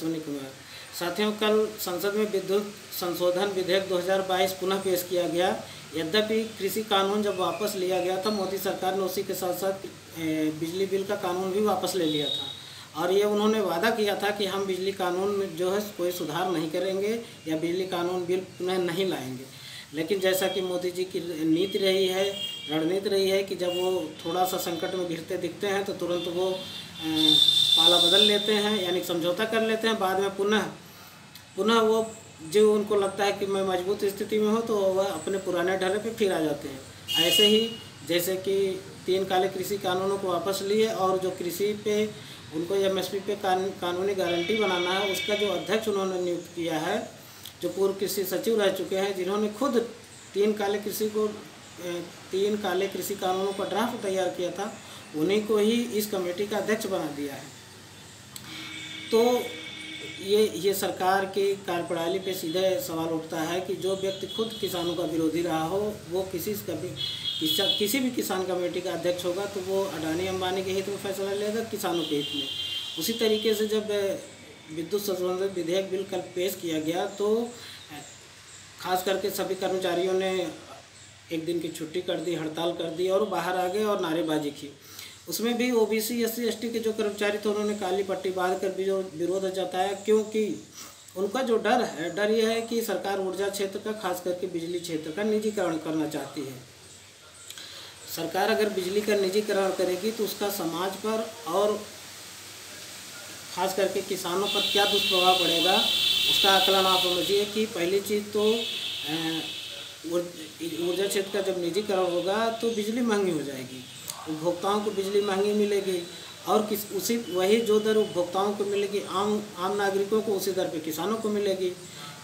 अश्विनी कुमार। साथियों, कल संसद में विद्युत संशोधन विधेयक 2022 पुनः पेश किया गया। यद्यपि कृषि कानून जब वापस लिया गया था, मोदी सरकार ने उसी के साथ साथ बिजली बिल का कानून भी वापस ले लिया था और ये उन्होंने वादा किया था कि हम बिजली कानून में जो है कोई सुधार नहीं करेंगे या बिजली कानून बिल पुनः नहीं लाएंगे। लेकिन जैसा कि मोदी जी की नीति रही है, रणनीति रही है कि जब वो थोड़ा सा संकट में घिरते दिखते हैं तो तुरंत वो पाला बदल लेते हैं, यानी समझौता कर लेते हैं। बाद में पुनः वो जो उनको लगता है कि मैं मजबूत स्थिति में हूँ तो वह अपने पुराने ढर्रे पे फिर आ जाते हैं। ऐसे ही जैसे कि 3 काले कृषि कानूनों को वापस लिए और जो कृषि पे उनको MSP पे कानूनी गारंटी बनाना है, उसका जो अध्यक्ष उन्होंने नियुक्त किया है, जो पूर्व कृषि सचिव रह चुके हैं, जिन्होंने खुद 3 काले कृषि कानूनों का ड्राफ्ट तैयार किया था, उन्हीं को ही इस कमेटी का अध्यक्ष बना दिया है। तो ये सरकार की कार्यप्रणाली पे सीधे सवाल उठता है कि जो व्यक्ति खुद किसानों का विरोधी रहा हो, वो किसी भी किसान कमेटी का अध्यक्ष होगा तो वो अडानी अंबानी के हित में फैसला लेगा, किसानों के हित में। उसी तरीके से जब विद्युत संशोधन विधेयक बिल कल पेश किया गया तो खास करके सभी कर्मचारियों ने एक दिन की छुट्टी कर दी, हड़ताल कर दी और बाहर आ गए और नारेबाजी की। उसमें भी OBC SC ST के जो कर्मचारी थे, उन्होंने काली पट्टी बांध कर भी जो विरोध जताया, क्योंकि उनका जो डर यह है कि सरकार ऊर्जा क्षेत्र का, खास करके बिजली क्षेत्र का निजीकरण करना चाहती है। सरकार अगर बिजली का निजीकरण करेगी तो उसका समाज पर और खास करके किसानों पर क्या दुष्प्रभाव पड़ेगा, उसका आकलन आप समझिए। कि पहली चीज़ तो ऊर्जा क्षेत्र का जब निजीकरण होगा तो बिजली महंगी हो जाएगी, उपभोक्ताओं को बिजली महंगी मिलेगी और वही जो दर उपभोक्ताओं को मिलेगी, आम नागरिकों को उसी दर पे किसानों को मिलेगी।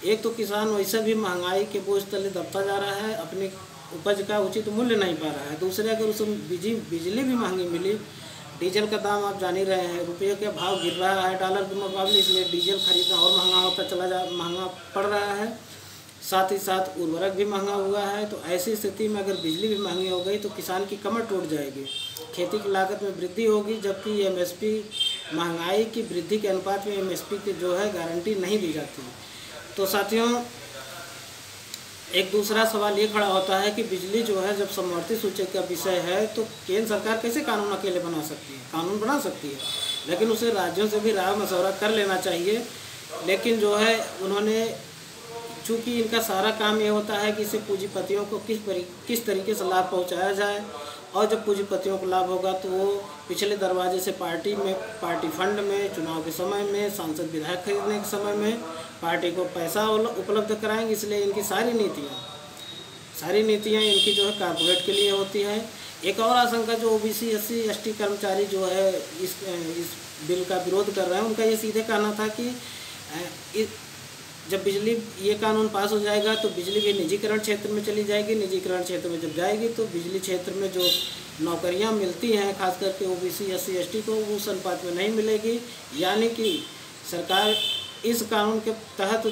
एक तो किसान वैसे भी महंगाई के बोझ तले दबता जा रहा है, अपनी उपज का उचित मूल्य नहीं पा रहा है। दूसरे, अगर उसे बिजली भी महंगी मिली, डीजल का दाम आप जान ही रहे हैं, रुपये का भाव गिर रहा है डॉलर के मुकाबले, इसलिए डीजल खरीदना और महंगा पड़ रहा है। साथ ही साथ उर्वरक भी महंगा हुआ है। तो ऐसी स्थिति में अगर बिजली भी महंगी हो गई तो किसान की कमर टूट जाएगी, खेती की लागत में वृद्धि होगी, जबकि MSP महंगाई की वृद्धि के अनुपात में MSP की जो है गारंटी नहीं दी जाती। तो साथियों, एक दूसरा सवाल ये खड़ा होता है कि बिजली जो है जब समवर्ती सूचक का विषय है तो केंद्र सरकार कैसे कानून अकेले बना सकती है? कानून बना सकती है, लेकिन उसे राज्यों से भी राय मशवरा कर लेना चाहिए। लेकिन जो है उन्होंने, चूँकि इनका सारा काम ये होता है कि इसे पूंजीपतियों को किस तरीके से लाभ पहुंचाया जाए, और जब पूंजीपतियों को लाभ होगा तो वो पिछले दरवाजे से पार्टी फंड में, चुनाव के समय में, सांसद विधायक खरीदने के समय में पार्टी को पैसा उपलब्ध कराएंगे। इसलिए इनकी सारी नीतियाँ इनकी जो है कॉर्पोरेट के लिए होती है। एक और आशंका जो OBC SC ST कर्मचारी जो है इस बिल का विरोध कर रहे हैं, उनका ये सीधे कहना था कि जब ये कानून पास हो जाएगा तो बिजली भी निजीकरण क्षेत्र में चली जाएगी। निजीकरण क्षेत्र में जब जाएगी तो बिजली क्षेत्र में जो नौकरियां मिलती हैं, खास करके OBC SC ST को, उस अनुपात में नहीं मिलेगी। यानी कि सरकार इस कानून के तहत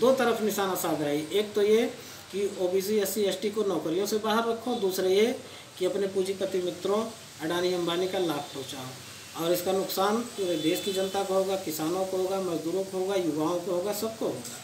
दो तरफ निशाना साध रही। एक तो ये कि OBC SC ST को नौकरियों से बाहर रखो, दूसरे ये कि अपने पूंजीपति मित्रों अडानी अंबानी का लाभ पहुँचाओ, और इसका नुकसान पूरे देश की जनता को होगा, किसानों को होगा, मजदूरों को होगा, युवाओं को होगा, सबको होगा।